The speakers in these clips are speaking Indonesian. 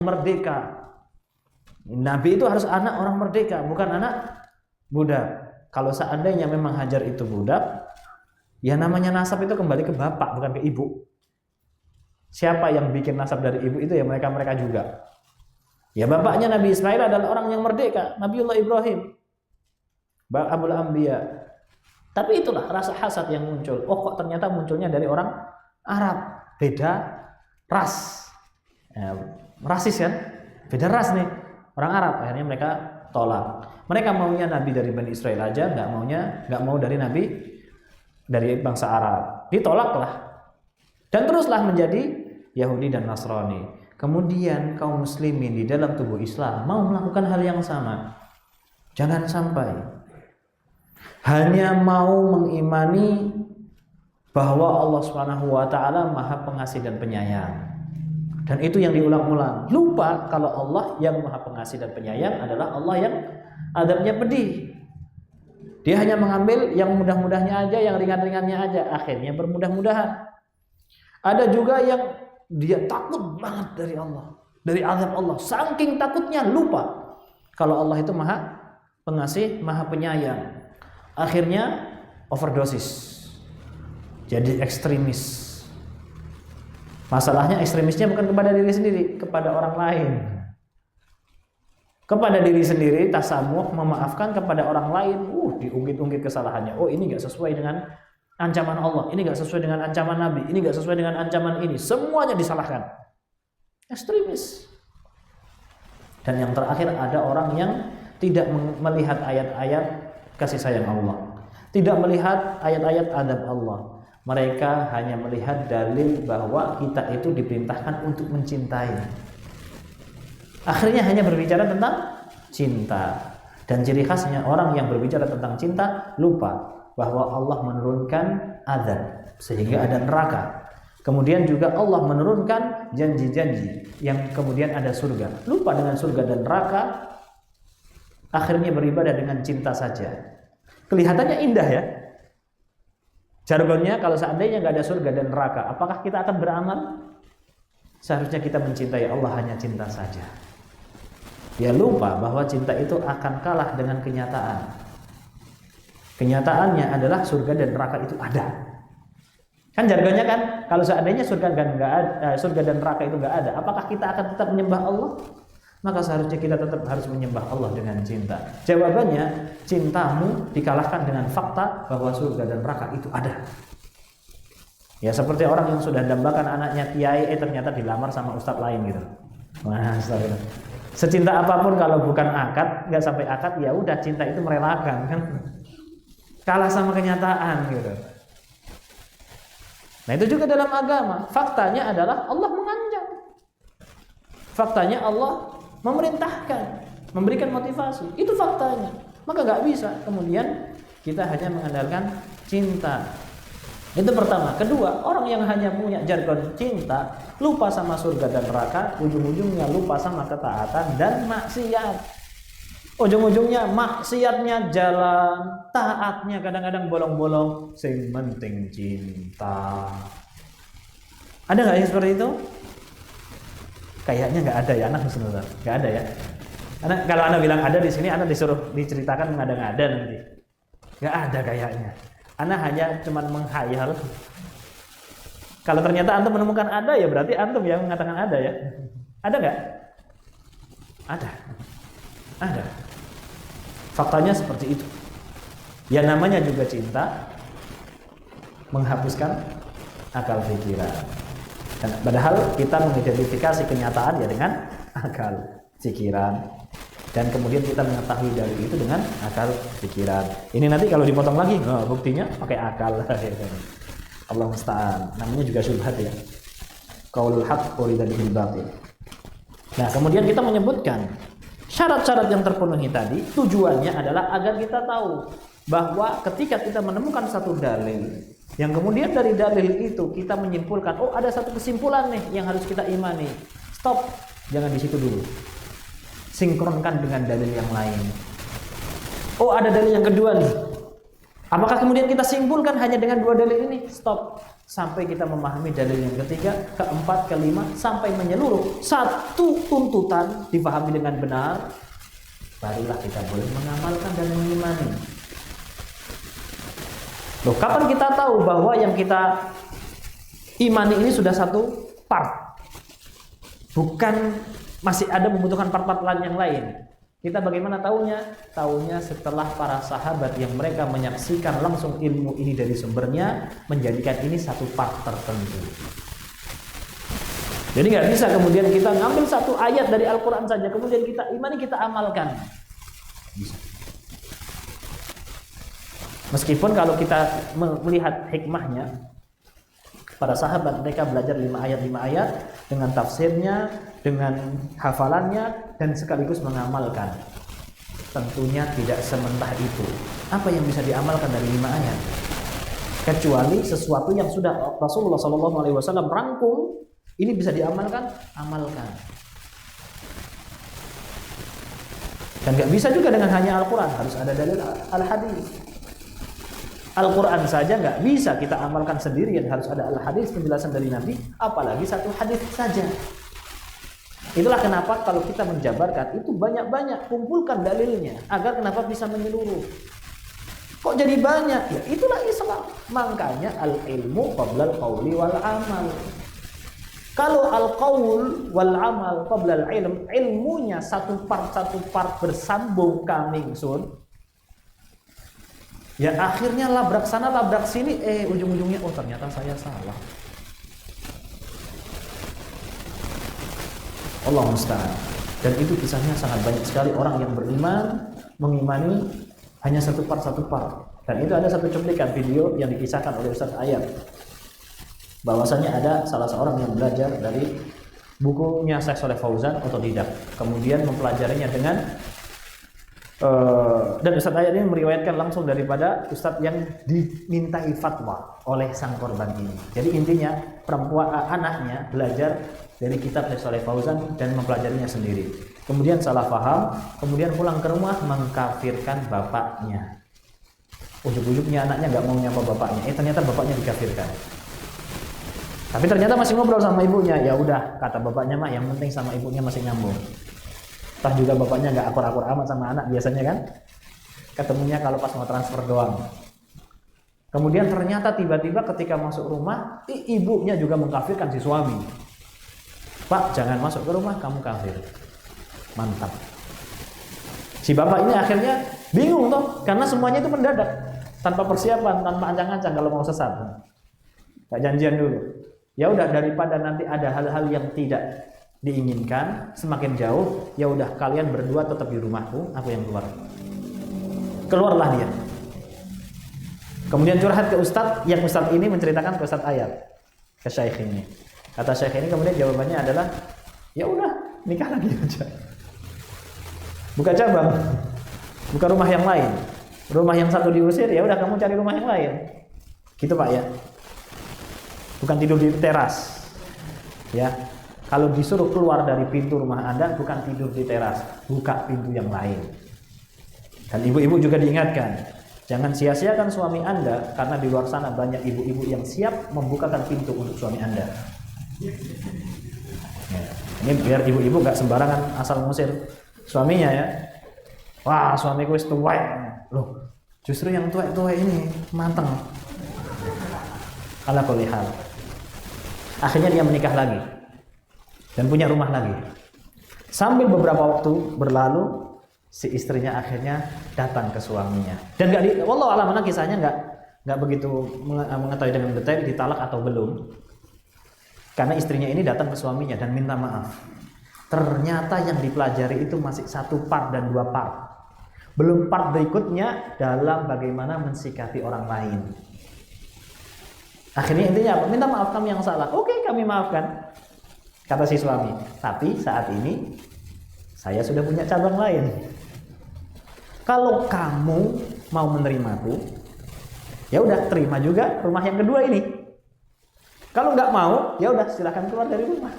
merdeka. Nabi itu harus anak orang merdeka, bukan anak budak. Kalau seandainya memang Hajar itu budak, ya namanya nasab itu kembali ke bapak, bukan ke ibu. Siapa yang bikin nasab dari ibu itu ya mereka-mereka juga. Ya bapaknya Nabi Ismail adalah orang yang merdeka, Nabiullah Ibrahim, Abul Anbiya. Tapi itulah rasa hasad yang muncul. Oh kok ternyata munculnya dari orang Arab, beda ras, ya, rasis kan, beda ras nih. Orang Arab, akhirnya mereka tolak. Mereka maunya Nabi dari Bani Israel aja, nggak mau dari Nabi dari bangsa Arab. Ditolaklah dan teruslah menjadi Yahudi dan Nasrani. Kemudian kaum muslimin di dalam tubuh Islam mau melakukan hal yang sama. Jangan sampai hanya mau mengimani bahwa Allah Subhanahu wa taala Maha Pengasih dan Penyayang. Dan itu yang diulang-ulang. Lupa kalau Allah yang Maha Pengasih dan Penyayang adalah Allah yang adabnya pedih. Dia hanya mengambil yang mudah-mudahnya aja, yang ringan-ringannya aja, akhirnya bermudah-mudahan. Ada juga yang dia takut banget dari Allah, dari azab Allah. Saking takutnya lupa kalau Allah itu Maha Pengasih, Maha Penyayang. Akhirnya overdosis. Jadi ekstremis. Masalahnya ekstremisnya bukan kepada diri sendiri, kepada orang lain. Kepada diri sendiri, tasamuh, memaafkan kepada orang lain, diungkit-ungkit kesalahannya. Oh ini gak sesuai dengan ancaman Allah, ini gak sesuai dengan ancaman Nabi, ini gak sesuai dengan ancaman ini. Semuanya disalahkan. Ekstremis. Dan yang terakhir ada orang yang tidak melihat ayat-ayat kasih sayang Allah, tidak melihat ayat-ayat adab Allah. Mereka hanya melihat dalil bahwa kita itu diperintahkan untuk mencintai. Akhirnya hanya berbicara tentang cinta. Dan ciri khasnya orang yang berbicara tentang cinta lupa bahwa Allah menurunkan azab sehingga ada neraka. Kemudian juga Allah menurunkan janji-janji yang kemudian ada surga. Lupa dengan surga dan neraka. Akhirnya beribadah dengan cinta saja. Kelihatannya indah ya. Jargonnya kalau seandainya nggak ada surga dan neraka, apakah kita akan beramal? Seharusnya kita mencintai Allah hanya cinta saja. Dia lupa bahwa cinta itu akan kalah dengan kenyataan. Kenyataannya adalah surga dan neraka itu ada. Kan jargonnya kan, kalau seandainya surga dan neraka itu nggak ada, apakah kita akan tetap menyembah Allah? Maka seharusnya kita tetap harus menyembah Allah dengan cinta. Jawabannya, cintamu dikalahkan dengan fakta bahwa surga dan neraka itu ada. Ya seperti orang yang sudah dambakan anaknya kiai, ternyata dilamar sama ustadz lain gitu. Wah, secinta apapun kalau bukan akad, nggak sampai akad, ya udah cinta itu merelakan kan. Kalah sama kenyataan gitu. Nah itu juga dalam agama. Faktanya adalah Allah mengancam. Faktanya Allah memerintahkan, memberikan motivasi. Itu faktanya. Maka nggak bisa kemudian kita hanya mengandalkan cinta. Itu pertama. Kedua, orang yang hanya punya jargon cinta, lupa sama surga dan neraka, ujung-ujungnya lupa sama ketaatan dan maksiat. Ujung-ujungnya maksiatnya jalan, taatnya kadang-kadang bolong-bolong, sing penting cinta. Ada nggak yang seperti itu? Kayaknya nggak ada ya, anak sebenarnya nggak ada ya. Kalau anak bilang ada di sini, anak disuruh diceritakan mengada-ngada nanti. Nggak ada kayaknya. Anak hanya cuma menghayal. Kalau ternyata antum menemukan ada, ya berarti antum yang mengatakan ada ya. Ada nggak? Ada. Faktanya seperti itu. Ya namanya juga cinta menghapuskan akal pikiran. Dan padahal kita mengidentifikasi kenyataan ya dengan akal pikiran. Dan kemudian kita mengetahui dari itu dengan akal pikiran. Ini nanti kalau dipotong lagi, buktinya pakai akal. Allah musta'an. Namanya juga syubhat ya. Qaulul haqq urida bihil batil. Nah, kemudian kita menyebutkan syarat-syarat yang terpenuhi tadi, tujuannya adalah agar kita tahu bahwa ketika kita menemukan satu dalil, yang kemudian dari dalil itu kita menyimpulkan, oh ada satu kesimpulan nih yang harus kita imani. Stop, jangan di situ dulu. Sinkronkan dengan dalil yang lain. Oh ada dalil yang kedua nih. Apakah kemudian kita simpulkan hanya dengan dua dalil ini? Stop. sampai kita memahami dalil yang ketiga, keempat, kelima, sampai menyeluruh satu tuntutan dipahami dengan benar, barulah kita boleh mengamalkan dan mengimani. Loh, kapan kita tahu bahwa yang kita imani ini sudah satu part, bukan masih ada membutuhkan part-part lain yang lain? Kita bagaimana tahunya? Tahunya setelah para sahabat yang mereka menyaksikan langsung ilmu ini dari sumbernya, menjadikan ini satu part tertentu. Jadi nggak bisa kemudian kita ngambil satu ayat dari Al-Quran saja, kemudian kita imani, kita amalkan. Bisa. Meskipun kalau kita melihat hikmahnya, para sahabat mereka belajar 5 ayat dengan tafsirnya, dengan hafalannya, dan sekaligus mengamalkan. Tentunya tidak sementah itu. Apa yang bisa diamalkan dari 5 ayat? Kecuali sesuatu yang sudah Rasulullah SAW rangkum, ini bisa diamalkan, amalkan. Dan gak bisa juga dengan hanya Al-Quran, harus ada dalil Al-Hadis. Al-Quran saja nggak bisa kita amalkan sendirian, harus ada Al-Hadis, penjelasan dari Nabi, apalagi satu hadis saja. Itulah kenapa kalau kita menjabarkan itu banyak-banyak, kumpulkan dalilnya agar kenapa bisa menyeluruh. Kok jadi banyak? Ya itulah Islam. Makanya al-ilmu qabla al-qawli wal amal. Kalau al-qawl wal amal qabla al-ilm, ilmunya satu part bersambung coming soon, ya akhirnya labrak sana labrak sini, ujung-ujungnya oh ternyata saya salah. Allah musta'an. Dan itu kisahnya sangat banyak sekali orang yang beriman mengimani hanya satu part. Dan itu ada satu cuplikan video yang dikisahkan oleh Ustaz Ayat, bahwasanya ada salah seorang yang belajar dari bukunya Syekh Shalih Fauzan, otodidak, kemudian mempelajarinya dengan dan Ustaz Ayat ini meriwayatkan langsung daripada Ustaz yang dimintai fatwa oleh sang korban ini. Jadi intinya anaknya belajar dari kitab Syekh Shalih Fauzan dan mempelajarinya sendiri. Kemudian salah paham, kemudian pulang ke rumah mengkafirkan bapaknya. Ujuk-ujuknya anaknya nggak mau nyapa bapaknya. Ternyata bapaknya dikafirkan. Tapi ternyata masih ngobrol sama ibunya. Ya udah, kata bapaknya mah yang penting sama ibunya masih nyambung. Entah juga bapaknya nggak akur-akur amat sama anak biasanya kan, ketemunya kalau pas mau transfer doang. Kemudian ternyata tiba-tiba ketika masuk rumah, ibunya juga mengkafirkan si suami. Pak, jangan masuk ke rumah, kamu kafir. Mantap. Si bapak ini akhirnya bingung toh, karena semuanya itu mendadak, tanpa persiapan, tanpa ancang-ancang kalau mau sesat. Gak janjian dulu. Ya udah, daripada nanti ada hal-hal yang tidak diinginkan semakin jauh, ya udah kalian berdua tetap di rumahku, aku yang keluar. Keluarlah dia. Kemudian curhat ke Ustadz, yang Ustadz ini menceritakan ke Ustadz Ayat, ke Syekh ini. Kata Syekh ini kemudian jawabannya adalah, ya udah nikah lagi aja. Buka cabang, buka rumah yang lain. Rumah yang satu diusir, ya udah kamu cari rumah yang lain. Gitu Pak ya. Bukan tidur di teras. Ya. Kalau disuruh keluar dari pintu rumah Anda, bukan tidur di teras, buka pintu yang lain. Dan ibu-ibu juga diingatkan, jangan sia-siakan suami Anda, karena di luar sana banyak ibu-ibu yang siap membukakan pintu untuk suami Anda. Ya, ini biar ibu-ibu gak sembarangan asal ngusir suaminya ya. Wah, suamiku itu tuwek. Loh, justru yang tuwek-tuwek ini manteng. Ala kulli hal. Akhirnya dia menikah lagi dan punya rumah lagi. Sambil beberapa waktu berlalu, si istrinya akhirnya datang ke suaminya. Dan wallahu a'lam, kisahnya nggak begitu mengetahui dengan detail ditalak atau belum. Karena istrinya ini datang ke suaminya dan minta maaf. Ternyata yang dipelajari itu masih satu part dan 2 part. Belum part berikutnya dalam bagaimana mensikapi orang lain. Akhirnya intinya apa? Minta maaf, kami yang salah. Oke, kami maafkan. Kata si suami, tapi saat ini saya sudah punya cabang lain. Kalau kamu mau menerimaku, ya udah terima juga rumah yang kedua ini. Kalau nggak mau, ya udah silakan keluar dari rumah.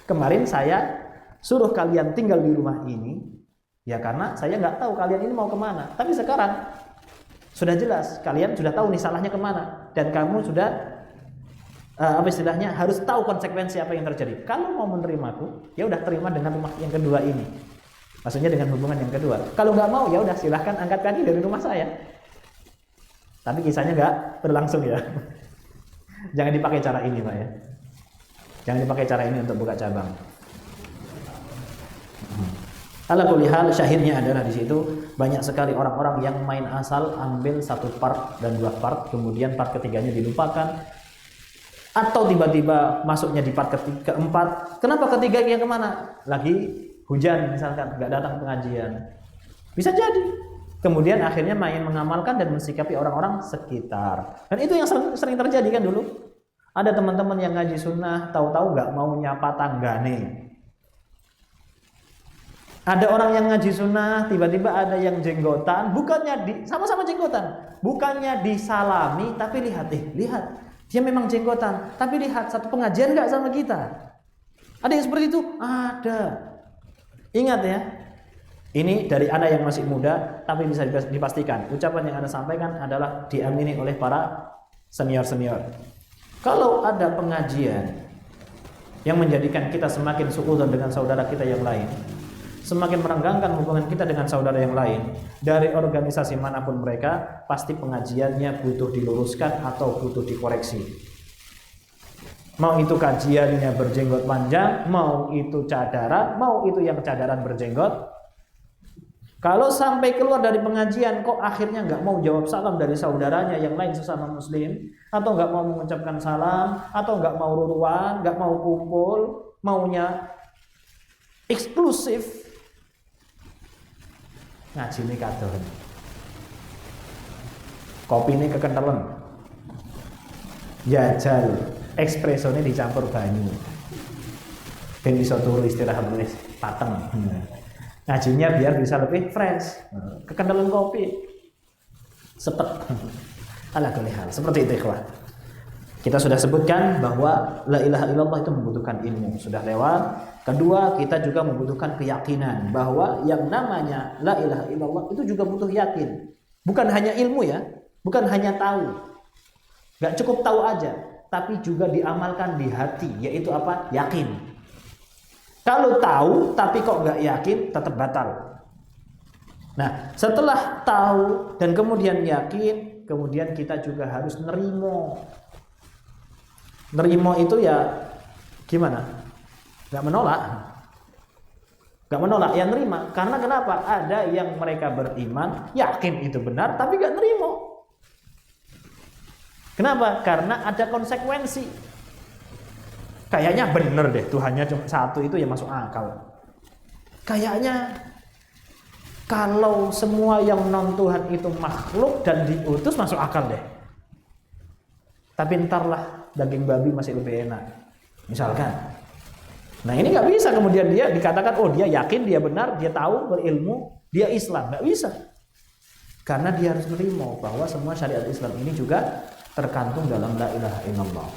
Kemarin saya suruh kalian tinggal di rumah ini, ya karena saya nggak tahu kalian ini mau kemana. Tapi sekarang sudah jelas, kalian sudah tahu nih salahnya kemana. dan kamu sudah apa istilahnya harus tahu konsekuensi apa yang terjadi. Kalau mau menerimaku, ya udah terima dengan rumah yang kedua ini. Maksudnya dengan hubungan yang kedua. Kalau nggak mau, ya udah silahkan angkat kaki dari rumah saya. Tapi kisahnya nggak berlangsung ya. Jangan dipakai cara ini, Pak ya. Jangan dipakai cara ini untuk buka cabang. Ala kulli hal, syahidnya adalah di situ banyak sekali orang-orang yang main asal ambil satu part dan dua part, kemudian part ketiganya dilupakan, atau tiba-tiba masuknya di part keempat. Kenapa ketiganya kemana? Lagi hujan misalkan, nggak datang pengajian. Bisa jadi. Kemudian akhirnya main mengamalkan dan mensikapi orang-orang sekitar. Dan itu yang sering terjadi kan dulu. Ada teman-teman yang ngaji sunnah, tahu-tahu nggak mau nyapa tanggane. Ada orang yang ngaji sunnah, tiba-tiba ada yang jenggotan, bukannya sama-sama jenggotan, bukannya disalami, tapi lihat, dia memang jenggotan, tapi lihat satu pengajian nggak sama kita. Ada yang seperti itu? Ada. Ingat ya, ini dari Anda yang masih muda, tapi bisa dipastikan ucapan yang Anda sampaikan adalah diamini oleh para senior-senior. Kalau ada pengajian yang menjadikan kita semakin suudzon dengan saudara kita yang lain, semakin merenggangkan hubungan kita dengan saudara yang lain, dari organisasi manapun mereka, pasti pengajiannya butuh diluruskan atau butuh dikoreksi. Mau itu kajiannya berjenggot panjang, mau itu cadaran, mau itu yang cadaran berjenggot. Kalau sampai keluar dari pengajian kok akhirnya nggak mau jawab salam dari saudaranya yang lain sesama muslim, atau nggak mau mengucapkan salam, atau nggak mau ruruan, nggak mau kumpul, maunya eksklusif, ngaji ini kadon, kopi ini kekentalan, jajal, espresso ini dicampur banyu, dan bisa turu istirahat nulis pateng. Ngajinya biar bisa lebih fresh, kekentalan kopi, sepet. Ala kulli hal, seperti itu ikhwah. Kita sudah sebutkan bahwa la ilaha illallah itu membutuhkan ilmu, sudah lewat. Kedua, kita juga membutuhkan keyakinan bahwa yang namanya la ilaha illallah itu juga butuh yakin. Bukan hanya ilmu ya, bukan hanya tahu. Gak cukup tahu aja, tapi juga diamalkan di hati, yaitu apa? Yakin. Kalau tahu tapi kok gak yakin, tetap batal. Nah, setelah tahu dan kemudian yakin, kemudian kita juga harus nerimo. Nerimo itu ya gimana? Gak menolak. Gak menolak, ya nerima. Karena kenapa? Ada yang mereka beriman, yakin itu benar, tapi gak nerimo. Kenapa? Karena ada konsekuensi. Kayaknya bener deh, Tuhannya cuma satu itu ya masuk akal. Kayaknya kalau semua yang non Tuhan itu makhluk dan diutus masuk akal deh. Tapi entarlah daging babi masih lebih enak, misalkan. Nah ini nggak bisa kemudian dia dikatakan oh dia yakin, dia benar, dia tahu, berilmu, dia Islam. Nggak bisa, karena dia harus menerima bahwa semua syariat Islam ini juga terkantung dalam la ilaha illallah.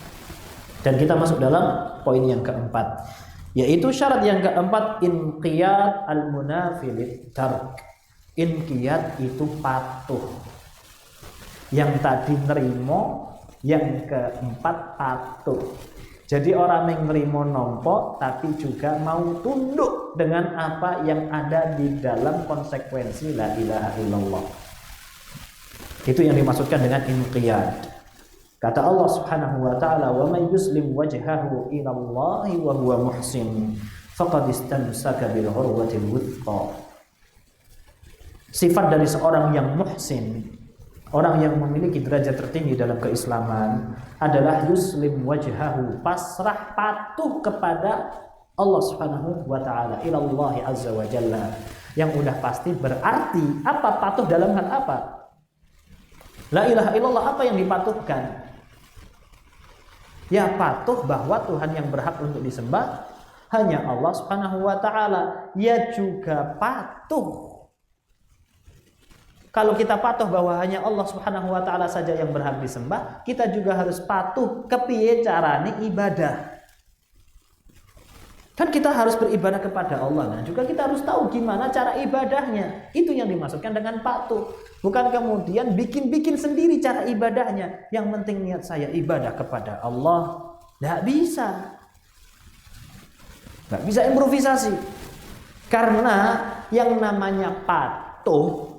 Dan kita masuk dalam poin yang keempat, yaitu syarat yang keempat, inqiyad al-munafilit tark. Inqiyad itu patuh. Yang tadi nerimo, yang keempat patuh. Jadi orang yang nerimo nompo tapi juga mau tunduk dengan apa yang ada di dalam konsekuensi la ilaha illallah. Itu yang dimaksudkan dengan inqiyad. Kata Allah Subhanahu wa taala, "Wa may yuslim wajhahu ila Allah wa huwa muhsin, faqad istamsaka bil 'urwatil wuthqa." Sifat dari seorang yang muhsin, orang yang memiliki derajat tertinggi dalam keislaman adalah yuslim wajhahu, pasrah patuh kepada Allah Subhanahu wa taala, ila Allah azza wa jalla. Yang udah pasti berarti apa patuh dalam hal apa? La ilaha illallah apa yang dipatuhkan? Ya patuh bahwa Tuhan yang berhak untuk disembah hanya Allah Subhanahu wa taala. Ya juga patuh. Kalau kita patuh bahwa hanya Allah Subhanahu wa taala saja yang berhak disembah, kita juga harus patuh kepiye carane ibadah. Kan kita harus beribadah kepada Allah. Nah, juga kita harus tahu gimana cara ibadahnya. Itu yang dimaksudkan dengan patuh. Bukan kemudian bikin-bikin sendiri cara ibadahnya. Yang penting niat saya ibadah kepada Allah. Nggak bisa. Nggak bisa improvisasi. Karena yang namanya patuh,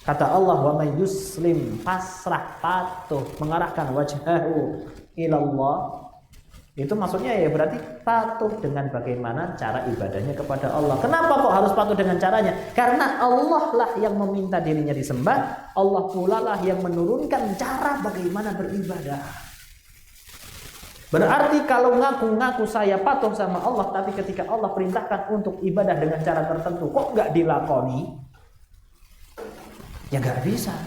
kata Allah, wa may yuslim, pasrah, patuh, mengarahkan wajhahu ilallah. Itu maksudnya ya berarti patuh dengan bagaimana cara ibadahnya kepada Allah. Kenapa kok harus patuh dengan caranya? Karena Allah lah yang meminta dirinya disembah, Allah pula lah yang menurunkan cara bagaimana beribadah. Berarti kalau ngaku-ngaku saya patuh sama Allah, tapi ketika Allah perintahkan untuk ibadah dengan cara tertentu, kok nggak dilakoni? Ya nggak bisa.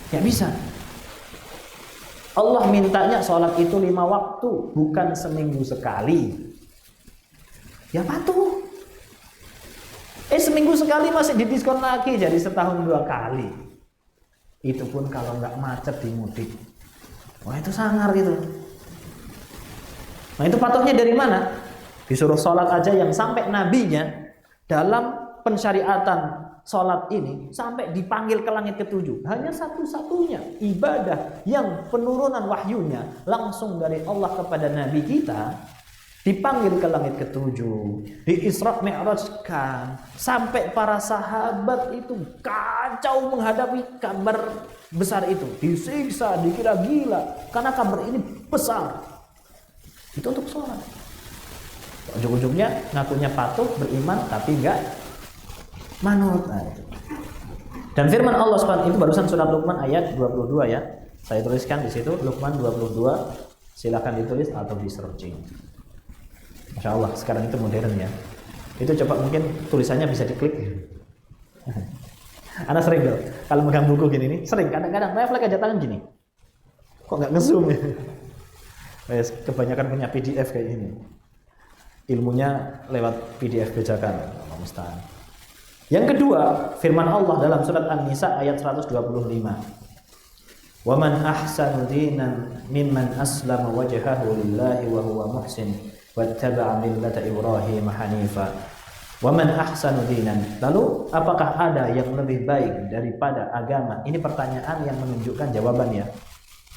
Nggak bisa. Allah mintanya sholat itu 5 waktu, bukan seminggu sekali. Ya patuh. Seminggu sekali masih didiskon lagi jadi setahun 2 kali. Itu pun kalau nggak macet di mudik. Wah itu sangar gitu. Nah itu patuhnya dari mana? Disuruh sholat aja yang sampai nabinya dalam pensyariatan sholat ini sampai dipanggil ke langit ke-7. Hanya satu-satunya ibadah yang penurunan wahyunya langsung dari Allah kepada Nabi kita, dipanggil ke langit ke-7, di Isra Mi'rajkan, sampai para sahabat itu kacau menghadapi kabar besar itu, disiksa, dikira gila karena kabar ini besar. Itu untuk sholat. Ujung-ujungnya ngakunya patuh, beriman tapi enggak manut. Nah, itu. Dan firman Allah Subhanahu itu barusan surat Luqman ayat 22 ya. Saya tuliskan di situ Luqman 22. Silakan ditulis atau di searching. Masya Allah sekarang itu modern ya. Itu coba mungkin tulisannya bisa diklik. Anak sering loh kalau megang buku gini nih, sering kadang-kadang refleks aja tangan gini. Kok nggak ngezoom ya? Kebanyakan punya PDF kayak ini. Ilmunya lewat PDF bajakan. Allah musta'an. Yang kedua, firman Allah dalam surat An-Nisa ayat 125. Wa man ahsanu dinan mimman aslama wajhahu lillahi wa huwa muhsin wattaba'a millata Ibrahim hanifa. Wa man ahsanu dinan. Lalu apakah ada yang lebih baik daripada agama? Ini pertanyaan yang menunjukkan jawabannya.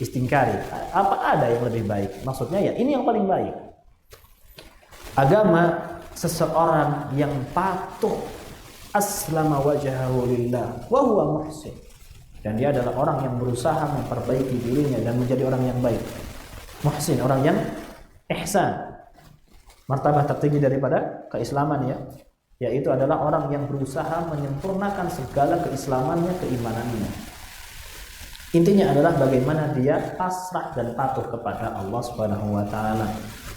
Istingkari. Apa ada yang lebih baik? Maksudnya ya ini yang paling baik. Agama seseorang yang patuh aslama wajhahu lillah wa huwa muhsin, dan dia adalah orang yang berusaha memperbaiki dirinya dan menjadi orang yang baik. Muhsin, orang yang ihsan, martabat tertinggi daripada keislaman ya, yaitu adalah orang yang berusaha menyempurnakan segala keislamannya, keimanannya. Intinya adalah bagaimana dia pasrah dan patuh kepada Allah Subhanahu wa taala.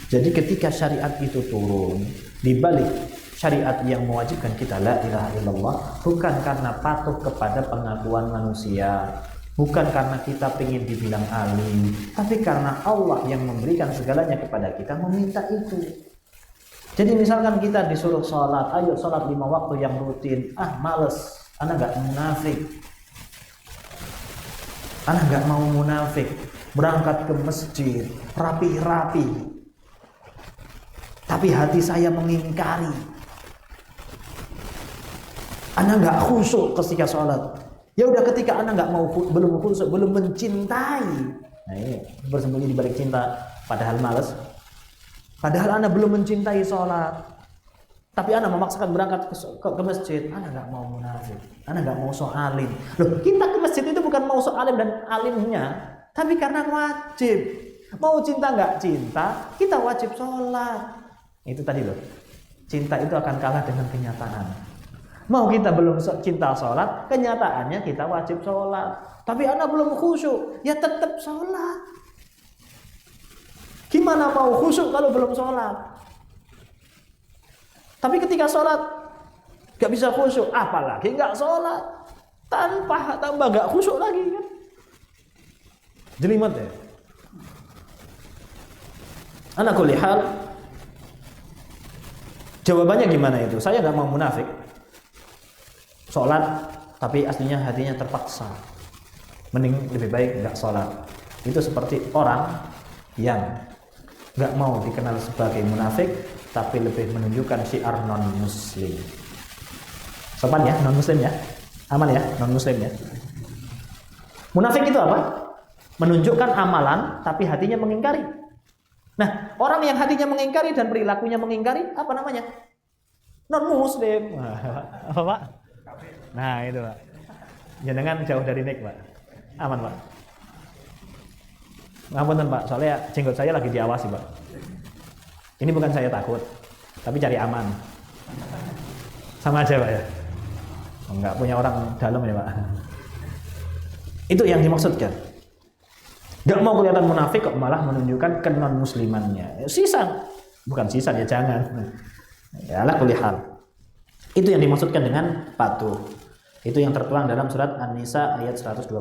Jadi ketika syariat itu turun, di balik syariat yang mewajibkan kita la ilaha illallah, bukan karena patuh kepada pengakuan manusia, bukan karena kita ingin dibilang alim, tapi karena Allah yang memberikan segalanya kepada kita, meminta itu. Jadi misalkan kita disuruh sholat, ayo sholat 5 waktu yang rutin, males, anak gak munafik, anak gak mau munafik, berangkat ke masjid rapi-rapi, tapi hati saya mengingkari. Anak nggak khusyuk ketika sholat. Ya udah ketika anak nggak mau, belum khusyuk, belum mencintai. Nah ini bersembunyi di balik cinta, padahal malas. Padahal anak belum mencintai sholat, tapi anak memaksakan berangkat ke masjid. Anak nggak mau munafik, anak nggak mau sok alim. Loh, kita ke masjid itu bukan mau sok alim dan alimnya, tapi karena wajib. Mau cinta nggak cinta, kita wajib sholat. Itu tadi loh. Cinta itu akan kalah dengan kenyataan. Mau kita belum cinta sholat, kenyataannya kita wajib sholat. Tapi anak belum khusyuk, ya tetap sholat. Gimana mau khusyuk kalau belum sholat? Tapi ketika sholat gak bisa khusyuk, apalagi gak sholat. Tambah gak khusyuk lagi kan? Jelimet ya. Ana kulli hal, jawabannya gimana itu? Saya gak mau munafik. Sholat tapi aslinya hatinya terpaksa, mending lebih baik nggak sholat. Itu seperti orang yang nggak mau dikenal sebagai munafik, tapi lebih menunjukkan syiar non muslim. Sopan ya, non muslim ya, aman ya, non muslim ya. Munafik itu apa? Menunjukkan amalan, tapi hatinya mengingkari. Nah, orang yang hatinya mengingkari dan perilakunya mengingkari, apa namanya? Non muslim. Apa Pak? Nah itu Pak. Jangan jauh dari nik Pak. Aman Pak. Ngapunten Pak, soalnya jenggot saya lagi diawasi Pak. Ini bukan saya takut, tapi cari aman. Sama aja Pak ya. Enggak punya orang dalam ya Pak. Itu yang dimaksudkan. Gak mau kelihatan munafik kok malah menunjukkan kenon muslimannya. Sisa, bukan sisa ya jangan. Ya ala kulli hal. Itu yang dimaksudkan dengan patuh. Itu yang tertuang dalam surat An-Nisa ayat 125.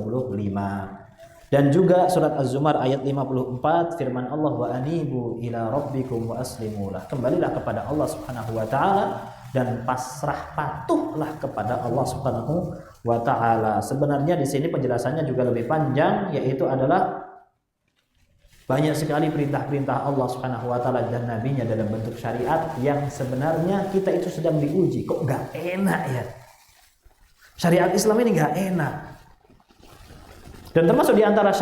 Dan juga surat Az-Zumar ayat 54 firman Allah wa anibu ila rabbikum wa aslimulah. Kembalilah kepada Allah Subhanahu wa taala dan pasrah patuhlah kepada Allah Subhanahu wa taala. Sebenarnya di sini penjelasannya juga lebih panjang, yaitu adalah banyak sekali perintah-perintah Allah Subhanahu wa taala dan nabinya dalam bentuk syariat yang sebenarnya kita itu sedang diuji. Kok enggak enak ya? Syariat Islam ini enggak enak. Dan termasuk di antara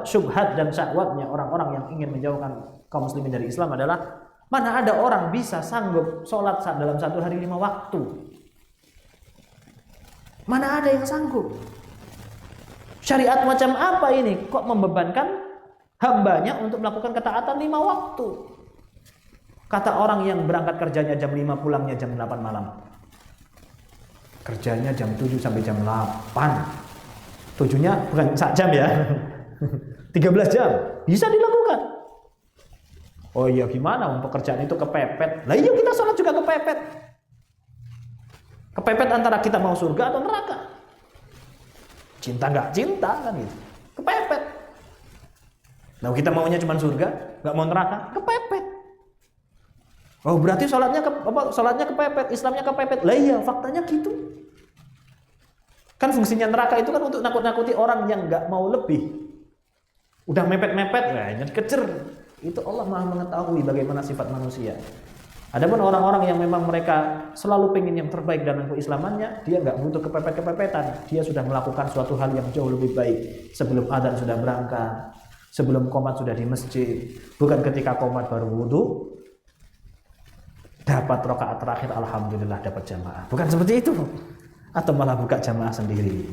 syubhat dan syahwatnya orang-orang yang ingin menjauhkan kaum muslimin dari Islam adalah mana ada orang bisa sanggup sholat dalam satu hari 5 waktu. Mana ada yang sanggup? Syariat macam apa ini? Kok membebankan hambanya untuk melakukan ketaatan 5 waktu? Kata orang yang berangkat kerjanya jam 5, pulangnya jam 8 malam. Kerjanya jam 7 sampai jam 8. Tujuhnya bukan sak jam ya. 13 jam. Bisa dilakukan. Oh iya gimana? Pekerjaan itu kepepet. Lah iya kita sholat juga kepepet. Kepepet antara kita mau surga atau neraka. Cinta nggak cinta kan gitu. Kepepet. Nah kita maunya cuma surga, nggak mau neraka, kepepet. Oh berarti sholatnya kepepet, Islamnya kepepet. Lah iya faktanya gitu. Kan fungsinya neraka itu kan untuk nakut-nakuti orang yang nggak mau lebih. Udah mepet-mepet, nah kecer. Itu Allah Maha mengetahui bagaimana sifat manusia. Adapun orang-orang yang memang mereka selalu pengen yang terbaik dalam keislamannya, dia nggak butuh kepepet-kepepetan. Dia sudah melakukan suatu hal yang jauh lebih baik sebelum adzan sudah berangkat, sebelum qomat sudah di masjid, bukan ketika qomat baru wudhu dapat rakaat terakhir alhamdulillah dapat jamaah. Bukan seperti itu. Atau malah buka jamaah sendiri.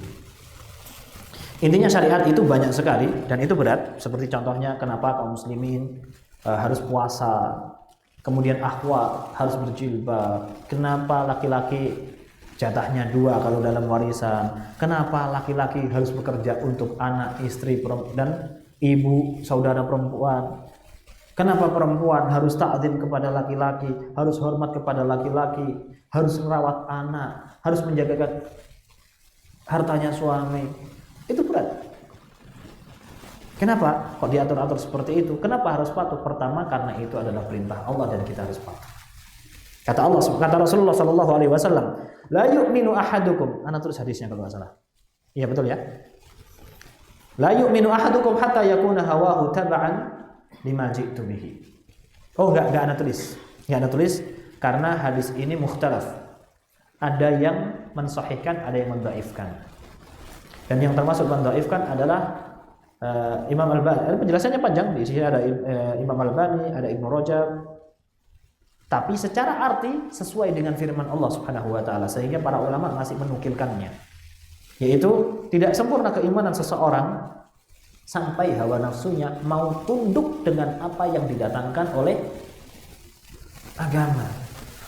Intinya syariat itu banyak sekali dan itu berat. Seperti contohnya kenapa kaum muslimin harus puasa, kemudian akhwat harus berjilbab, kenapa laki-laki jatahnya 2 kalau dalam warisan, kenapa laki-laki harus bekerja untuk anak, istri dan ibu, saudara perempuan, kenapa perempuan harus ta'zim kepada laki-laki, harus hormat kepada laki-laki, harus merawat anak, harus menjaga hartanya suami. Itu berat. Kenapa kok diatur-atur seperti itu? Kenapa harus patuh? Pertama karena itu adalah perintah Allah dan kita harus patuh. Kata Rasulullah sallallahu alaihi wasallam, la yu'minu ahadukum. Ana tulis hadisnya kalau enggak salah. Iya betul ya? La yu'minu ahadukum hatta yakuna hawahu tab'an lima ji'tu bihi. Oh enggak ana tulis. Enggak ana tulis karena hadis ini mukhtalaf. Ada yang mensahihkan, ada yang mendhaifkan. Dan yang termasuk mendhaifkan adalah Imam Al-Bani. Penjelasannya panjang, di sini ada Imam Al-Bani, ada Ibnu Rajab. Tapi secara arti sesuai dengan firman Allah Subhanahu wa taala sehingga para ulama masih menukilkannya. Yaitu tidak sempurna keimanan seseorang sampai hawa nafsunya mau tunduk dengan apa yang didatangkan oleh agama.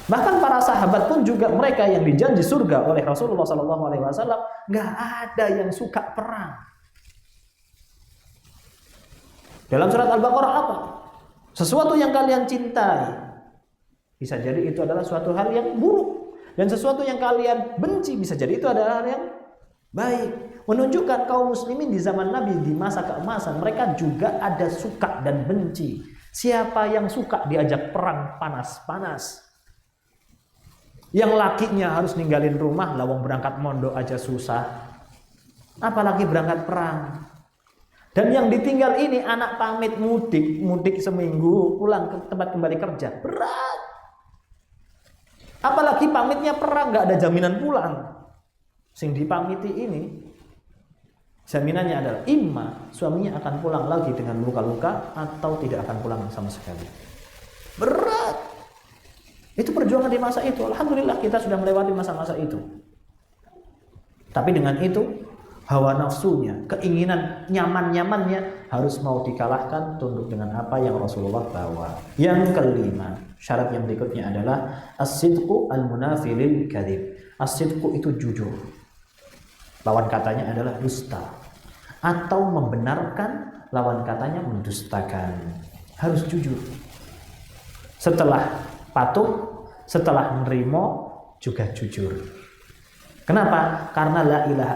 Bahkan para sahabat pun juga mereka yang dijanji surga oleh Rasulullah SAW nggak ada yang suka perang. Dalam surat Al-Baqarah apa? Sesuatu yang kalian cintai bisa jadi itu adalah suatu hal yang buruk, dan sesuatu yang kalian benci bisa jadi itu adalah hal yang baik. Menunjukkan kaum muslimin di zaman Nabi di masa keemasan mereka juga ada suka dan benci. Siapa yang suka diajak perang panas-panas? Yang lakinya harus ninggalin rumah, lawang berangkat mondok aja susah, apalagi berangkat perang. Dan yang ditinggal ini anak pamit mudik seminggu, pulang ke tempat kembali kerja, berat. Apalagi pamitnya perang, nggak ada jaminan pulang. Sing dipamiti ini, jaminannya adalah imma suaminya akan pulang lagi dengan luka-luka atau tidak akan pulang sama sekali. Berat. Itu perjuangan di masa itu. Alhamdulillah kita sudah melewati masa-masa itu. Tapi dengan itu, hawa nafsunya, keinginan nyaman-nyamannya harus mau dikalahkan, tunduk dengan apa yang Rasulullah bawa. Yang kelima, syarat yang berikutnya adalah as-sidqu al-munafi lil kadzib. As-sidqu itu jujur. Lawan katanya adalah dusta. Atau membenarkan, lawan katanya mendustakan. Harus jujur. Setelah patuh, setelah menerima juga jujur. Kenapa? Karena la ilaha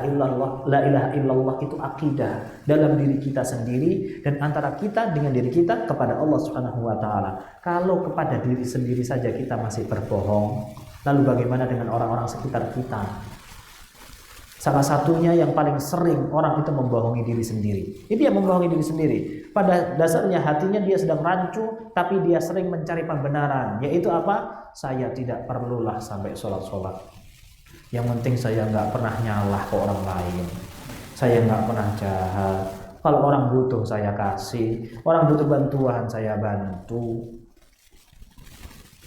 illallah itu akidah dalam diri kita sendiri dan antara kita dengan diri kita kepada Allah Subhanahu wa taala. Kalau kepada diri sendiri saja kita masih berbohong, lalu bagaimana dengan orang-orang sekitar kita? Salah satunya yang paling sering orang itu membohongi diri sendiri. Ini dia membohongi diri sendiri. Pada dasarnya hatinya dia sedang rancu, tapi dia sering mencari pembenaran. Yaitu apa? Saya tidak perlulah sampai sholat-sholat. Yang penting saya nggak pernah nyalah ke orang lain. Saya nggak pernah jahat. Kalau orang butuh saya kasih. Orang butuh bantuan saya bantu.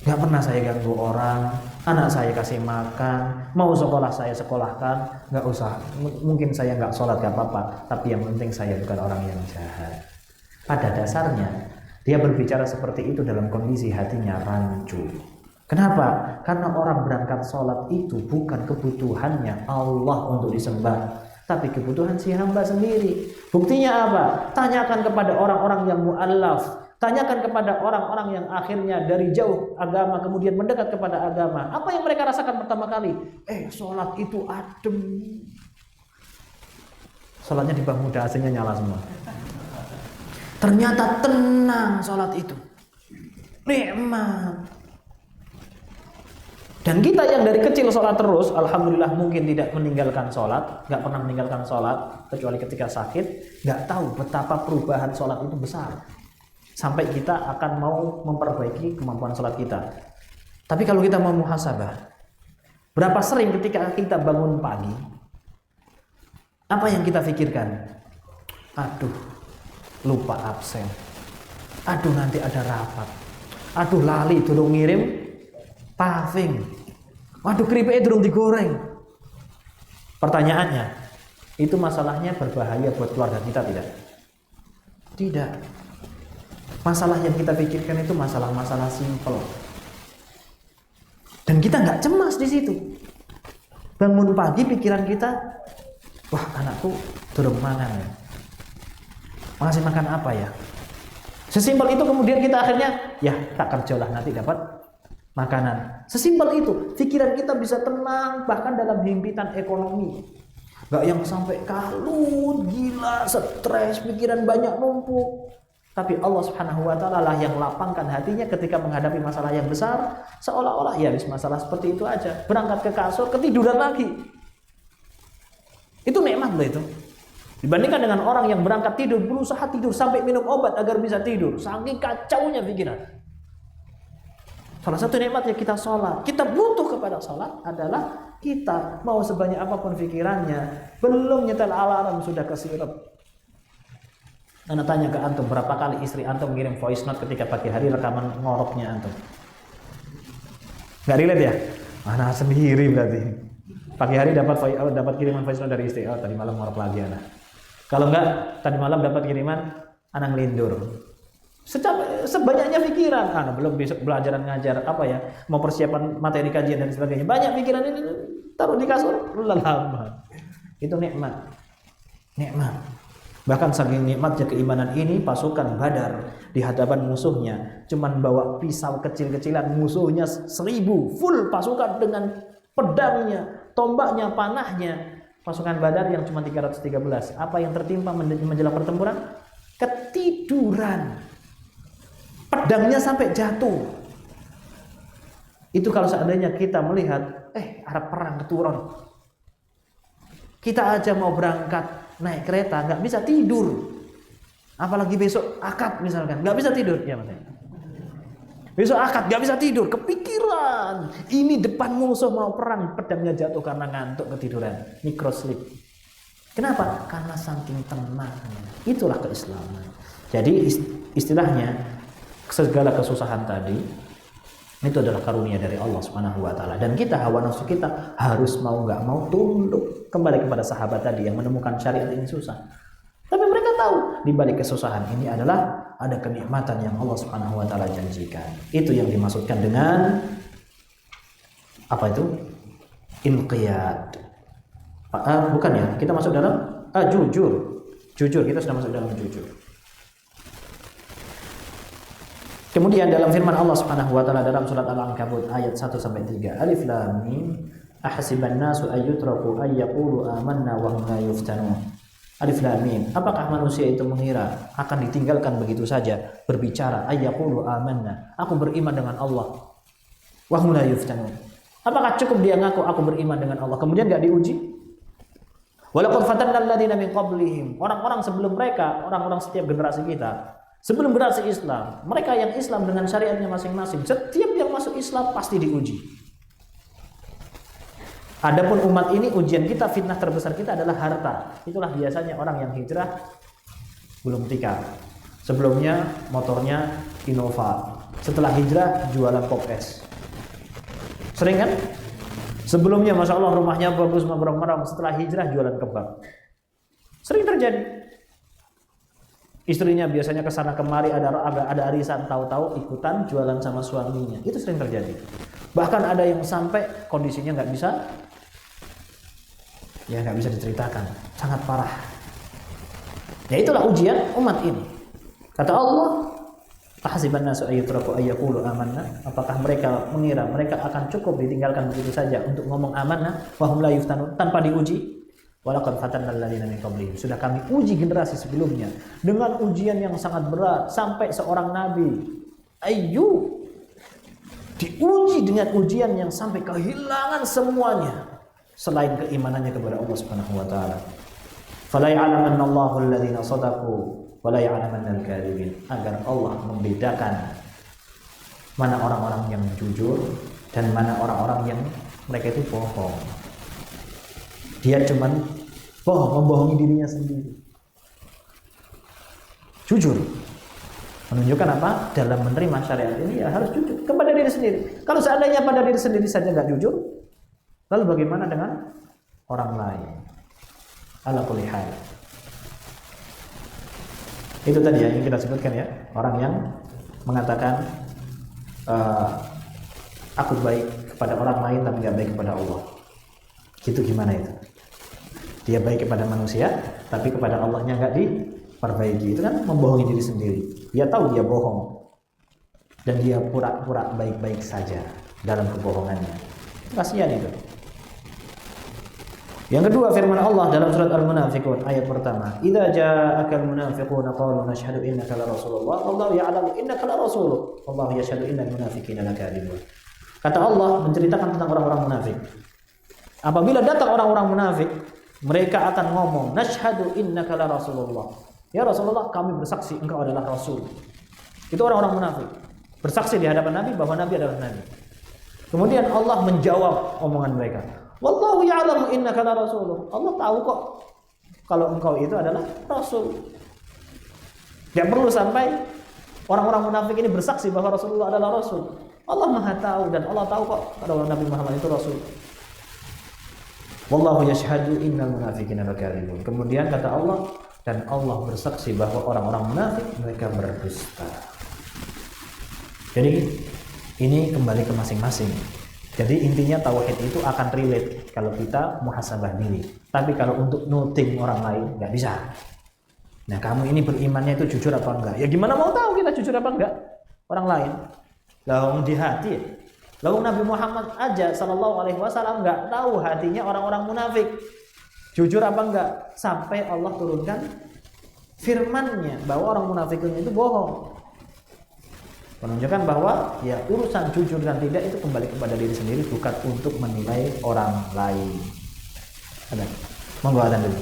Nggak pernah saya ganggu orang. Anak saya kasih makan. Mau sekolah saya sekolahkan. Nggak usah. Mungkin saya nggak sholat nggak apa-apa. Tapi yang penting saya bukan orang yang jahat. Pada dasarnya dia berbicara seperti itu dalam kondisi hatinya rancu. Kenapa? Karena orang berangkat sholat itu bukan kebutuhannya Allah untuk disembah, tapi kebutuhan si hamba sendiri. Buktinya apa? Tanyakan kepada orang-orang yang mu'allaf, tanyakan kepada orang-orang yang akhirnya dari jauh agama kemudian mendekat kepada agama. Apa yang mereka rasakan pertama kali? Sholat itu adem. Sholatnya di Muda AC-nya nyala semua. Ternyata tenang sholat itu. Nikmat. Dan kita yang dari kecil sholat terus, alhamdulillah mungkin tidak meninggalkan sholat, nggak pernah meninggalkan sholat, kecuali ketika sakit, nggak tahu betapa perubahan sholat itu besar. Sampai kita akan mau memperbaiki kemampuan sholat kita. Tapi kalau kita mau muhasabah, berapa sering ketika kita bangun pagi, apa yang kita pikirkan? Aduh, lupa absen. Aduh, nanti ada rapat. Aduh, lali, durung ngirim paving. Waduh, keripiknya durung digoreng. Pertanyaannya, itu masalahnya berbahaya buat keluarga kita tidak? Tidak. Masalah yang kita pikirkan itu masalah-masalah simpel. Dan kita nggak cemas di situ. Bangun pagi pikiran kita, wah anakku durung mangan ya. Masih makan apa ya? Sesimpel itu kemudian kita akhirnya, ya tak kerjalah nanti dapat makanan. Sesimpel itu, pikiran kita bisa tenang bahkan dalam himpitan ekonomi. Gak yang sampai kalut, gila, stres, pikiran banyak numpuk. Tapi Allah Subhanahu wa taala lah yang lapangkan hatinya ketika menghadapi masalah yang besar, seolah-olah ya masalah seperti itu aja. Berangkat ke kasur, ketiduran lagi. Itu nikmat loh itu. Dibandingkan dengan orang yang berangkat tidur, berusaha tidur sampai minum obat agar bisa tidur. Saking kacaunya pikiran. Salah satu nikmatnya kita sholat. Kita butuh kepada sholat adalah kita mau sebanyak apapun pikirannya, belum nyetel alarm sudah kesirep. Anda tanya ke antum, berapa kali istri antum mengirim voice note ketika pagi hari rekaman ngoroknya antum? Gak relate ya? Anak sendiri berarti. Pagi hari dapat kiriman voice note dari istri. Oh, tadi malam ngorok lagi anak. Kalau enggak, tadi malam dapat kiriman anak ngelindur. Sebanyaknya pikiran, belum besok belajaran ngajar apa ya, mau persiapan materi kajian dan sebagainya. Banyak pikiran ini taruh di kasur, lama. Itu nikmat. Bahkan saking nikmatnya keimanan ini, pasukan Badar di hadapan musuhnya cuman bawa pisau kecil-kecilan, musuhnya 1000 full pasukan dengan pedangnya, tombaknya, panahnya. Pasukan Badar yang cuma 313. Apa yang tertimpa menjelang pertempuran? Ketiduran. Pedangnya sampai jatuh. Itu kalau seandainya kita melihat, arep perang keturun. Kita aja mau berangkat naik kereta nggak bisa tidur. Apalagi besok akad misalkan, nggak bisa tidur, ya Mas. Besok akad nggak bisa tidur, kepikiran. Ini depan musuh mau perang, pedangnya jatuh karena ngantuk ketiduran, microsleep. Kenapa? Karena saking tenangnya. Itulah keislaman. Jadi istilahnya segala kesusahan tadi itu adalah karunia dari Allah Subhanahu wa taala, dan kita, hawa nafsu kita harus mau nggak mau tunduk kembali kepada sahabat tadi yang menemukan syariat ini susah. Tapi mereka tahu di balik kesusahan ini adalah ada kenikmatan yang Allah Subhanahu wa taala janjikan. Itu yang dimaksudkan dengan apa itu? Inqiyad. Bukan ya, kita masuk dalam jujur. Jujur, kita sudah masuk dalam jujur. Kemudian dalam firman Allah Subhanahu wa taala dalam surat Al-Ankabut ayat 1 sampai 3, Alif Lam Mim, ahasiban nasu ayyutraku ayyaqulu amanna wa hum la yuftanun. Alif Lam Mim, apakah manusia itu mengira akan ditinggalkan begitu saja berbicara ayyaqulu amanna, aku beriman dengan Allah, wa hum la yuftanun. Apakah cukup dia ngaku aku beriman dengan Allah kemudian enggak diuji? Walaqad fatanna alladziina min qablihim, orang-orang sebelum mereka, orang-orang setiap generasi kita, sebelum generasi Islam, mereka yang Islam dengan syariatnya masing-masing, setiap yang masuk Islam pasti diuji. Adapun umat ini, ujian kita, fitnah terbesar kita adalah harta. Itulah biasanya orang yang hijrah belum tikar. Sebelumnya motornya Innova, setelah hijrah jualan pop es. Sering kan? Sebelumnya Masya Allah rumahnya bagus, merong-merong, setelah hijrah jualan kebab. Sering terjadi. Istrinya biasanya kesana kemari, ada arisan, tahu-tahu ikutan jualan sama suaminya. Itu sering terjadi. Bahkan ada yang sampai kondisinya nggak bisa diceritakan, sangat parah. Ya itulah ujian umat ini. Kata Allah, ahasiban nasu ayyutraku ayyaqulu amanna, apakah mereka mengira mereka akan cukup ditinggalkan begitu saja untuk ngomong amanah wa hum la yuftanun, tanpa diuji? Walaqad fatanna alladziina min qablihim, sudah kami uji generasi sebelumnya dengan ujian yang sangat berat, sampai seorang nabi Ayyub diuji dengan ujian yang sampai kehilangan semuanya selain keimanannya kepada Allah Subhanahu wa taala. Fala ya'lamanna Allahu alladziina shadaqu wa la ya'lamanna al-kadzibin, agar Allah membedakan mana orang-orang yang jujur dan mana orang-orang yang mereka itu bohong. Dia cuman membohongi dirinya sendiri. Jujur menunjukkan apa? Dalam menerima syariat ini ya harus jujur kepada diri sendiri. Kalau seandainya pada diri sendiri saja nggak jujur, lalu bagaimana dengan orang lain? Ala kulli hal. Itu tadi yang kita sebutkan ya, orang yang mengatakan aku baik kepada orang lain tapi nggak baik kepada Allah. Gitu gimana itu? Dia baik kepada manusia tapi kepada Allahnya nggak diperbaiki. Itu kan membohongi diri sendiri. Dia tahu dia bohong dan dia pura-pura baik-baik saja dalam kebohongannya. Kasihan itu. Yang kedua firman Allah dalam surat Al-Munafiqun ayat pertama, "Idza ja'akal munafiquna qalu nashhadu innaka la rasulullah wallahu ya'lamu innaka la rasuluh wallahu yashhadu innal munafiqina lakadzibun." Kata Allah menceritakan tentang orang-orang munafik. Apabila datang orang-orang munafik, mereka akan ngomong, "Nashhadu innaka la rasulullah." Ya Rasulullah, kami bersaksi engkau adalah rasul. Itu orang-orang munafik. Bersaksi di hadapan Nabi bahwa Nabi adalah nabi. Kemudian Allah menjawab omongan mereka. Wallahu ya'lamu innaka la rasuluh. Allah tahu kok kalau engkau itu adalah rasul. Tidak perlu sampai orang-orang munafik ini bersaksi bahwa Rasulullah adalah rasul. Allah Maha tahu dan Allah tahu kok kalau Nabi Muhammad itu rasul. Wallahu yashhadu innal munafiqina lakadzibun. Kemudian kata Allah, dan Allah bersaksi bahwa orang-orang munafik mereka berdusta. Jadi ini kembali ke masing-masing. Jadi intinya tauhid itu akan relate kalau kita muhasabah diri. Tapi kalau untuk nuting orang lain nggak bisa. Nah, kamu ini berimannya itu jujur apa enggak? Ya gimana mau tahu kita jujur apa enggak? Orang lain. Lah di hati. Lalu Nabi Muhammad aja sallallahu alaihi wasallam nggak tahu hatinya orang-orang munafik. Jujur apa enggak? Sampai Allah turunkan firman-Nya bahwa orang munafik itu bohong. Menunjukkan bahwa ya urusan jujur dan tidak itu kembali kepada diri sendiri, bukan untuk menilai orang lain. Ada. Monggo adzan dulu.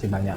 Masih banyak.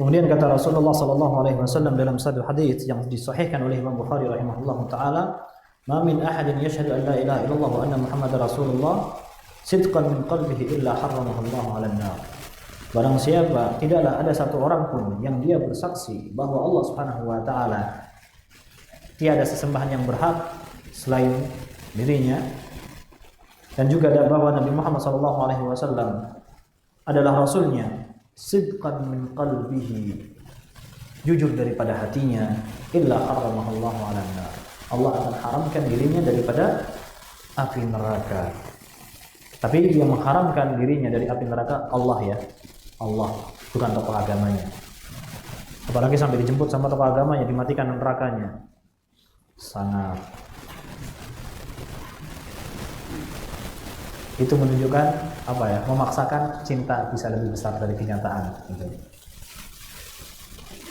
Kemudian kata Rasulullah sallallahu alaihi wasallam dalam satu hadis yang disahihkan oleh Imam Bukhari rahimahullahu taala, "Ma min ahadin yashhadu an la ilaha illallah wa anna Muhammadar Rasulullah sidqan min qalbihi illa harramahu Allah 'alan nar." Barang siapa, tidaklah ada satu orang pun yang dia bersaksi bahwa Allah Subhanahu wa taala tiada sesembahan yang berhak selain dirinya, dan juga bahwa Nabi Muhammad sallallahu alaihi wasallam adalah rasulnya, sidqan min qalbihi, jujur daripada hatinya, illa harramahallahu 'alan nar, Allah akan haramkan dirinya daripada api neraka. Tapi yang mengharamkan dirinya dari api neraka Allah, ya Allah, bukan tokoh agamanya. Apalagi sampai dijemput sama tokoh agamanya, dimatikan nerakanya. Sangat. Itu menunjukkan apa ya? Memaksakan cinta bisa lebih besar dari kenyataan. Gitu.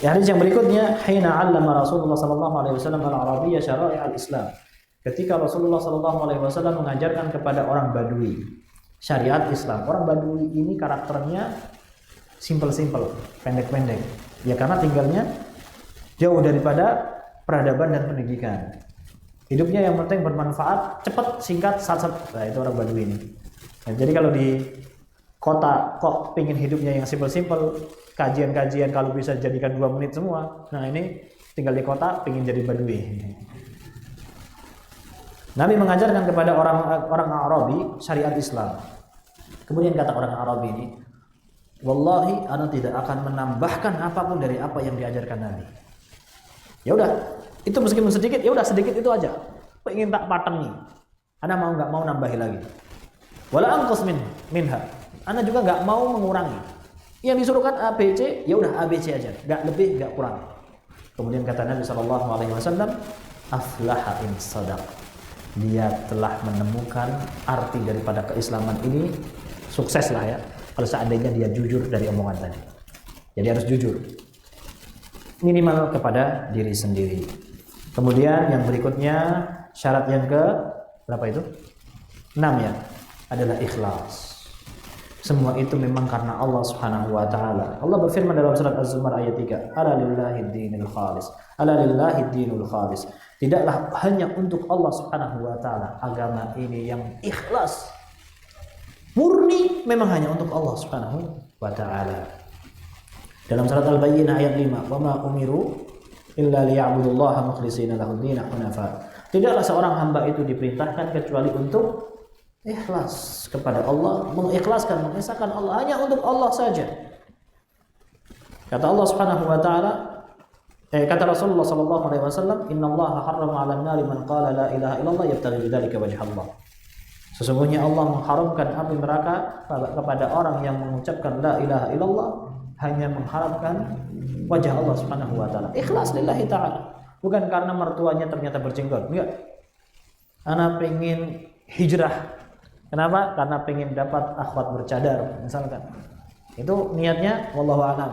Hadis yang berikutnya, hina 'allama Rasulullah sallallahu alaihi wasallam al-Arabiyyah syara'i' al-Islam. Ketika Rasulullah sallallahu alaihi wasallam mengajarkan kepada orang Badui syariat Islam. Orang Badui ini karakternya simple-simple, pendek-pendek. Ya karena tinggalnya jauh daripada peradaban dan pendidikan. Hidupnya yang penting bermanfaat, cepat, singkat, sat-sat. Nah, itu orang Badui ini. Nah, jadi kalau di kota kok pingin hidupnya yang simple-simple, kajian-kajian kalau bisa jadikan 2 menit semua. Nah ini tinggal di kota pingin jadi Badui. Nabi mengajarkan kepada orang Arabi syariat Islam. Kemudian kata orang Arabi ini, wallahi ana tidak akan menambahkan apapun dari apa yang diajarkan Nabi. Ya udah, itu meskipun sedikit, ya udah sedikit itu aja. Pengen tak patengi. Ana mau nggak mau nambahi lagi. Wala anqus minha. Ana juga nggak mau mengurangi. Yang disuruhkan A B C, ya udah A B C aja, nggak lebih, nggak kurang. Kemudian kata Nabi Shallallahu Alaihi Wasallam, aflaha in sadaq. Dia telah menemukan arti daripada keislaman ini, sukses lah ya. Kalau seandainya dia jujur dari omongan tadi. Jadi harus jujur. Minimal kepada diri sendiri. Kemudian yang berikutnya syarat yang ke berapa itu? 6 ya, adalah ikhlas. Semua itu memang karena Allah Subhanahu wa taala. Allah berfirman dalam surat Az-Zumar ayat 3, "Ala lillahi dinul khalis." Ala lillahi dinul khalis. Tidaklah hanya untuk Allah Subhanahu wa taala agama ini yang ikhlas. Murni memang hanya untuk Allah Subhanahu wa taala. Dalam surat Al-Bayyinah ayat 5, "Wa ma umiru illa liya'budullaha mukhlishina lahud-din hunafa." Tidaklah seorang hamba itu diperintahkan kecuali untuk ikhlas kepada Allah, mengikhlaskan, mengesahkan Allah hanya untuk Allah saja. Kata Allah Subhanahu wa taala, kata Rasulullah sallallahu alaihi wasallam, "Innallaha harrama 'alan nari man qala la ilaha illallah yabtaghi bidzalika wajha Allah." Sesungguhnya Allah mengharamkan api neraka kepada orang yang mengucapkan la ilaha illallah hanya mengharapkan wajah Allah Subhanahu wa taala. Ikhlas lillahi taala. Bukan karena mertuanya ternyata berjenggot. Enggak. Ana pengen hijrah. Kenapa? Karena pengen dapat akhwat bercadar misalkan. Itu niatnya wallahu a'lam.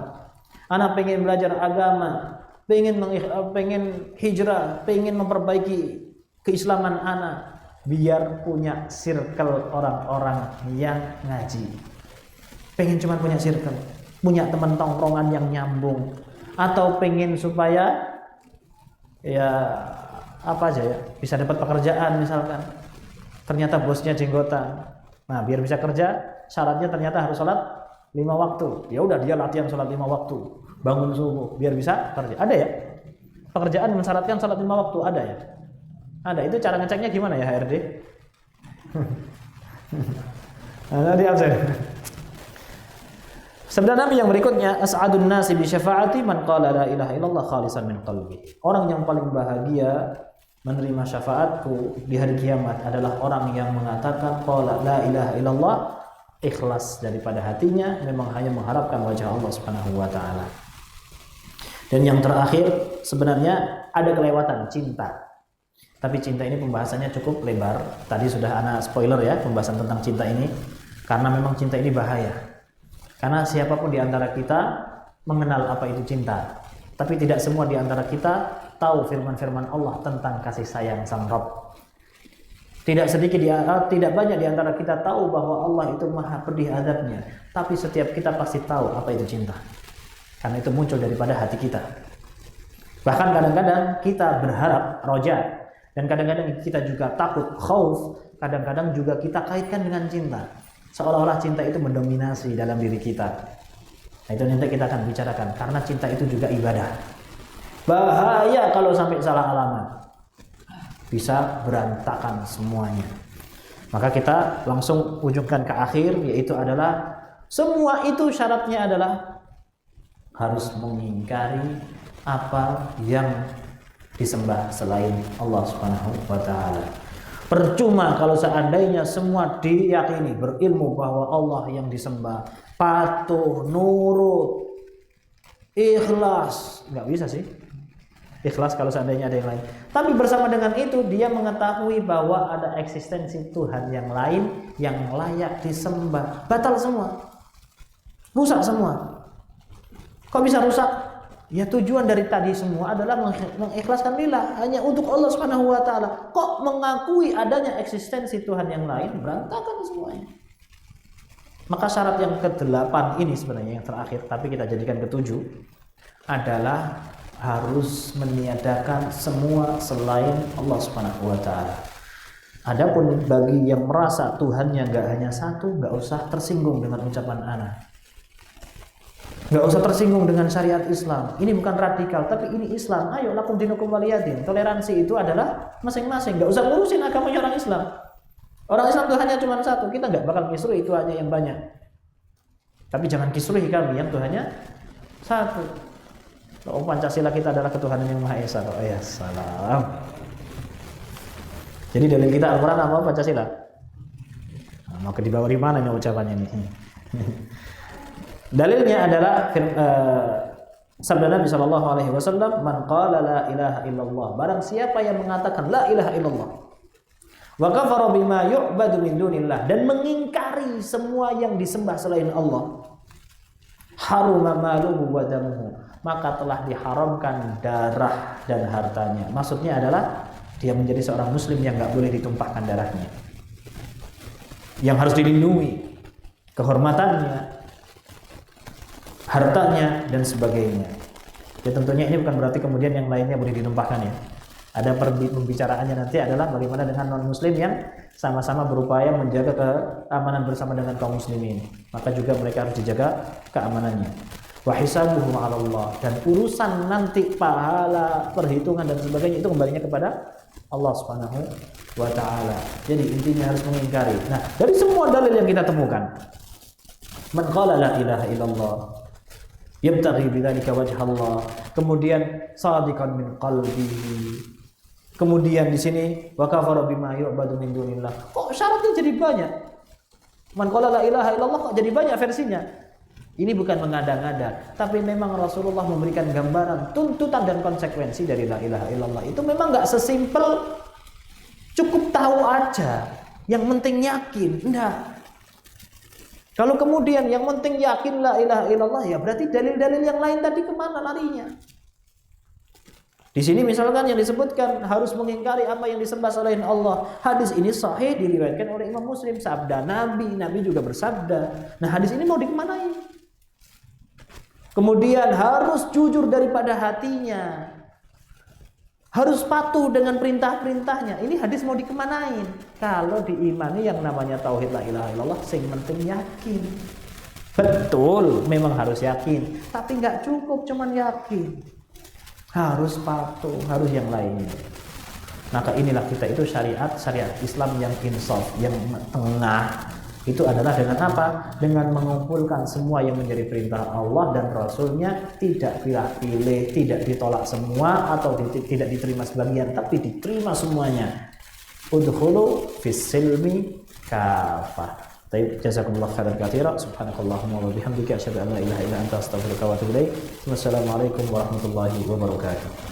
Ana pengen belajar agama, pengen hijrah, pengen memperbaiki keislaman ana biar punya circle orang-orang yang ngaji. Pengen cuma punya circle, punya teman tongkrongan yang nyambung, atau pengen supaya ya apa aja ya, bisa dapat pekerjaan misalkan. Ternyata bosnya jenggotan. Nah, biar bisa kerja, syaratnya ternyata harus sholat 5 waktu. Ya udah dia latihan sholat 5 waktu, bangun subuh, biar bisa kerja. Ada ya? Pekerjaan mensyaratkan sholat 5 waktu, ada ya? Ada. Itu cara ngeceknya gimana ya HRD? Nah, di absen. Sabda Nabi yang berikutnya, as'adun nasi bi syafaati man qala la ilaha illallah khalisan min qalbi. Orang yang paling bahagia menerima syafaatku di hari kiamat adalah orang yang mengatakan qala la ilaha illallah ikhlas daripada hatinya, memang hanya mengharapkan wajah Allah Subhanahu wa taala. Dan yang terakhir sebenarnya ada kelewatan cinta. Tapi cinta ini pembahasannya cukup lebar. Tadi sudah ana spoiler ya pembahasan tentang cinta ini, karena memang cinta ini bahaya. Karena siapapun di antara kita mengenal apa itu cinta, tapi tidak semua di antara kita tahu firman-firman Allah tentang kasih sayang sang Rabb. Tidak banyak di antara kita tahu bahwa Allah itu maha pedih azabnya, tapi setiap kita pasti tahu apa itu cinta. Karena itu muncul daripada hati kita. Bahkan kadang-kadang kita berharap roja, dan kadang-kadang kita juga takut khauf, kadang-kadang juga kita kaitkan dengan cinta. Seolah-olah cinta itu mendominasi dalam diri kita. Nah, itu nanti kita akan bicarakan, karena cinta itu juga ibadah. Bahaya kalau sampai salah alamat, bisa berantakan semuanya. Maka kita langsung ujungkan ke akhir, yaitu adalah semua itu syaratnya adalah harus mengingkari apa yang disembah selain Allah Subhanahu wa taala. Percuma kalau seandainya semua diyakini, berilmu bahwa Allah yang disembah, patuh, nurut, ikhlas, nggak bisa sih. Ikhlas kalau seandainya ada yang lain. Tapi bersama dengan itu dia mengetahui bahwa ada eksistensi Tuhan yang lain yang layak disembah. Batal semua. Rusak semua. Kok bisa rusak? Ya tujuan dari tadi semua adalah mengikhlaskan lillah, hanya untuk Allah Subhanahu wa taala. Kok mengakui adanya eksistensi Tuhan yang lain, berantakan semuanya. Maka syarat yang ke-8 ini sebenarnya yang terakhir, tapi kita jadikan ke-7 adalah harus meniadakan semua selain Allah Subhanahu wa taala. Adapun bagi yang merasa Tuhannya enggak hanya satu, enggak usah tersinggung dengan ucapan ana. Nggak usah tersinggung dengan syariat Islam. Ini bukan radikal, tapi ini Islam. Ayo lakum dinukum waliyadin. Toleransi itu adalah masing-masing. Nggak usah ngurusin agamanya orang Islam. Orang Islam Tuhannya cuma satu. Kita nggak bakal kisruh itu hanya yang banyak. Tapi jangan kisruhi kami yang Tuhannya satu. Oh, Pancasila kita adalah ketuhanan yang Maha Esa. Oh ya, salam. Jadi dalil kita Al-Quran apa Pancasila? Nah, mau dibawa di mana nih ucapannya ini? Dalilnya adalah sabda Nabi sallallahu alaihi wasallam, "Man qala la ilaha illallah." Barang siapa yang mengatakan la ilaha illallah wa kafara bima yu'badu min dunillah, dan mengingkari semua yang disembah selain Allah, haruma maluhu wa damuhu, maka telah diharamkan darah dan hartanya. Maksudnya adalah dia menjadi seorang muslim yang enggak boleh ditumpahkan darahnya, yang harus dilindungi kehormatannya, hartanya dan sebagainya. Ya tentunya ini bukan berarti kemudian yang lainnya boleh ditumpahkan ya. Ada pembicaraannya nanti adalah bagaimana dengan non muslim yang sama-sama berupaya menjaga keamanan bersama dengan kaum muslimin. Maka juga mereka harus dijaga keamanannya. Wa hisabuhum 'ala Allah, dan urusan nanti pahala, perhitungan dan sebagainya itu kembalinya kepada Allah Subhanahu wa taala. Jadi intinya harus mengingkari. Nah, dari semua dalil yang kita temukan, man qala la ilaha illallah yabtaghi bidzalika wajha Allah, kemudian shadiqan min qalbihi, kemudian di sini wa kafara bima yu'badu min dunillah. Kok syaratnya jadi banyak? Man qala la ilaha illallah kok jadi banyak versinya? Ini bukan mengada-ngada, tapi memang Rasulullah memberikan gambaran, tuntutan dan konsekuensi dari la ilaha illallah. Itu memang enggak sesimpel cukup tahu aja, yang penting yakin. Enggak. Kalau kemudian yang penting yakin la ilaha illallah, ya berarti dalil-dalil yang lain tadi kemana larinya? Di sini misalkan yang disebutkan harus mengingkari apa yang disembah selain Allah. Hadis ini sahih diriwayatkan oleh Imam Muslim, sabda Nabi juga bersabda. Nah, hadis ini mau dikemanain? Kemudian harus jujur daripada hatinya, harus patuh dengan perintah-perintahnya. Ini hadis mau dikemanain? Kalau diimani yang namanya tauhid la ilaha illallah, sing penting yakin. Betul, memang harus yakin, tapi nggak cukup cuman yakin, harus patuh, harus yang lainnya. Maka inilah kita itu syariat Islam yang insaf, yang tengah. Itu adalah dengan apa? Dengan mengumpulkan semua yang menjadi perintah Allah dan Rasulnya, tidak pilih-pilih, tidak ditolak semua atau tidak diterima sebagian, tapi diterima semuanya. Udkhulu fis silmi kafah. Baik, jazakumullah khairan katsira. Subhanakallahumma wa bihamdika asyhadu an la ilaha illa anta astaghfiruka wa atubu ilaik. Wassalamualaikum warahmatullahi wabarakatuh.